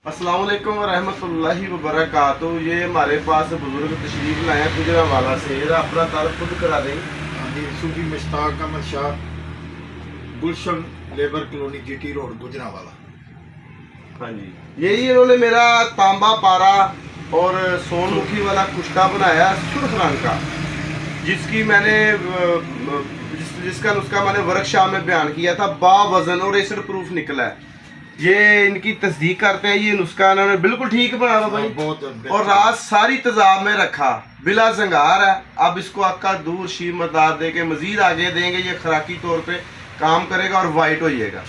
अस्सलाम वालेकुम वरहमतुल्लाहि वबरकातुहू। ये हमारे पास बुजुर्ग तशरीफ लाए हैं गुजरांवाला से। अपना तारुफ खुद करा दें। हाँ जी, Sufi Mushtaq Ahmad Shah, Gulshan labour colony GT road Gujranwala. हाँ जी, यही इन्होंने मेरा तांबा पारा और सोनमुखी वाला कुश्ता बनाया सुर्ख रंग का, जिसकी मैंने जिसका नुस्खा मैंने वर्कशॉप में बयान किया था। बावजन और एसिड प्रूफ निकला है। ये इनकी तस्दीक करते हैं, ये नुस्खा इन्होंने बिल्कुल ठीक बनाया भाई। बहुत और रात सारी तेजाब में रखा, बिला जंगार है। अब इसको अक्का दूर शीर मदार दे के मजीद आगे देंगे, ये खुराकी तौर पे काम करेगा और वाइट हो जाएगा।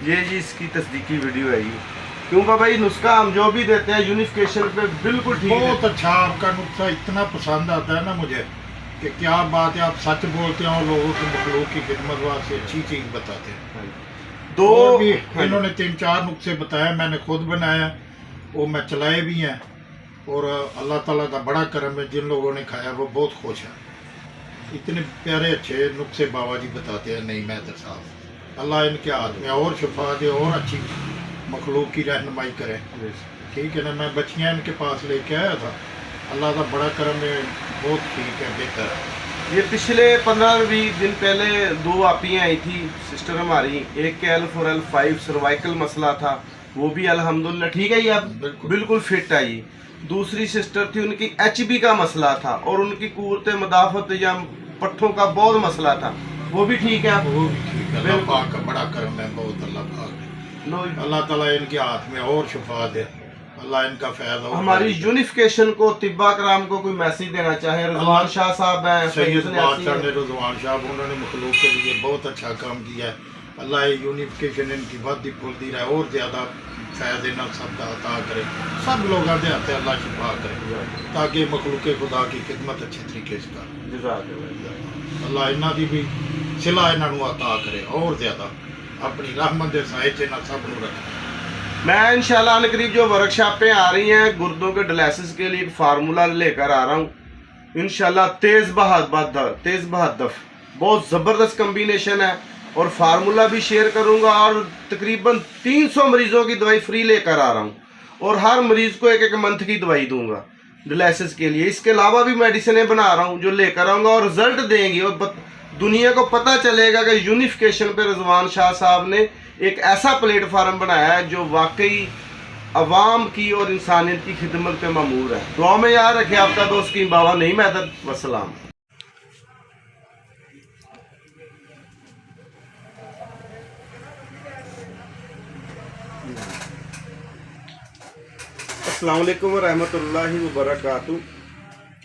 ये जी इसकी तस्दीकी वीडियो है ये, क्योंकि भाई नुस्खा हम जो भी देते हैं यूनिफिकेशन पे बिल्कुल ठीक है। बहुत अच्छा आपका नुस्खा इतना पसंद आता है ना मुझे कि क्या बात है, आप सच बोलते हैं और लोगों को मखलूक की खिदमत वास्ते अच्छी चीज़ बताते हैं। दो और भी इन्होंने 3-4 नुस्खे बताए, मैंने खुद बनाया, वो मैं चलाए भी हैं और अल्लाह ताला का बड़ा करम है, जिन लोगों ने खाया वो बहुत खुश है। इतने प्यारे अच्छे नुस्खे बाबा जी बताते हैं। नहीं मैदर साहब, अल्लाह इनके हाथ में और शफा दे और अच्छी मखलूक की रहनुमाई करे। ठीक है ना, मैं बच्चियाँ इनके पास लेके आया था, अल्लाह का बड़ा करम है, बहुत ठीक है, बेहतर है। ये पिछले 15-20 दिन पहले 2 आपियाँ आई थी सिस्टर हमारी। एक के L4L5 सर्वाइकल मसला था, वो भी अल्हम्दुलिल्लाह ठीक है, ये अब बिल्कुल फिट है। ये दूसरी सिस्टर थी, उनकी HB का मसला था और उनकी कुव्वत मदाफत या पट्ठों का बहुत मसला था, वो भी ठीक है। वो भी ठीक है, अल्लाह पाक का बड़ा करम है, बहुत अल्लाह पाक है। अल्लाह ताला इनके हाथ में और शफा दे, अल्लाह इनका फैज़ हो। हमारी यूनिफिकेशन को तिब्बा कराम को कोई मैसेज देना चाहे, रज़वान शाह साहब हैं, सैयद बादशाह ने रज़वान शाह, उन्होंने मखलूक के लिए बहुत अच्छा काम किया है। अल्लाह यूनिफिकेशन इनकी बढ़ती फुलती रहे और ज़्यादा फैज़ इन्हें सब का अता करे, सब लोग आते आते अल्लाह शिफा करे, ताकि मखलूक खुदा की खिदमत अच्छे तरीके से कर। अल्लाह इन्हों की भी सिला इन्हों अता करे और ज़्यादा अपनी रहमत के साए च इन्हें सब नूं रखे। मैं इंशाल्लाह अनकरीब जो वर्कशॉपें आ रही हैं गुर्दों के डायलिसिस के लिए एक फार्मूला लेकर आ रहा हूँ इंशाल्लाह। तेज़ बहादफ बहुत ज़बरदस्त कम्बिनेशन है और फार्मूला भी शेयर करूँगा और तकरीबन 300 मरीज़ों की दवाई फ्री लेकर आ रहा हूँ और हर मरीज़ को 1-1 मंथ की दवाई दूंगा डायलिसिस के लिए। इसके अलावा भी मेडिसिनें बना रहा हूँ जो लेकर आऊँगा और रिजल्ट देंगी और दुनिया को पता चलेगा कि यूनिफिकेशन पे रज़वान शाह साहब ने एक ऐसा प्लेटफार्म बनाया है जो वाकई अवाम की और इंसानियत की खिदमत पे मामूर है। दुआ में याद रखे आपका दोस्त की बाबा नहीं मैदर। वसलाम। अस्सलाम वालेकुम वरहमतुल्लाहि वबरकातुहू।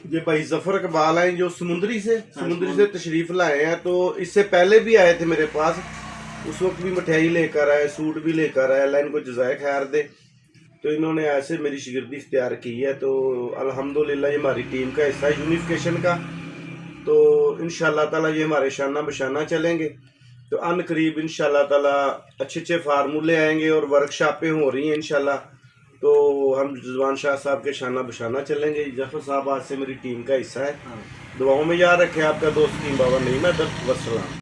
ये भाई जफर इकबाल हैं जो समुंदरी से तशरीफ लाए हैं। तो इससे पहले भी आए थे मेरे पास, उस वक्त भी मिठाई लेकर आए, सूट भी लेकर आए, अल्लाह इनको जज़ाए खैर दे। तो इन्होंने ऐसे मेरी शिगिर्दी इख्तियार की है, तो अल्हम्दुलिल्लाह ये हमारी टीम का हिस्सा है यूनिफिकेशन का। तो इंशाअल्लाह ताला ये हमारे शाना बशाना चलेंगे। तो अन करीब इंशाअल्लाह ताला अच्छे फार्मूले आएंगे और वर्कशॉपें हो रही हैं इंशाअल्लाह। तो हम रज़वान शाह साहब के शाना बशाना चलेंगे। जफर साहब आज से मेरी टीम का हिस्सा है। दुआओं में याद रखें आपका दोस्त की बाबा नहीं मैं। वसलाम।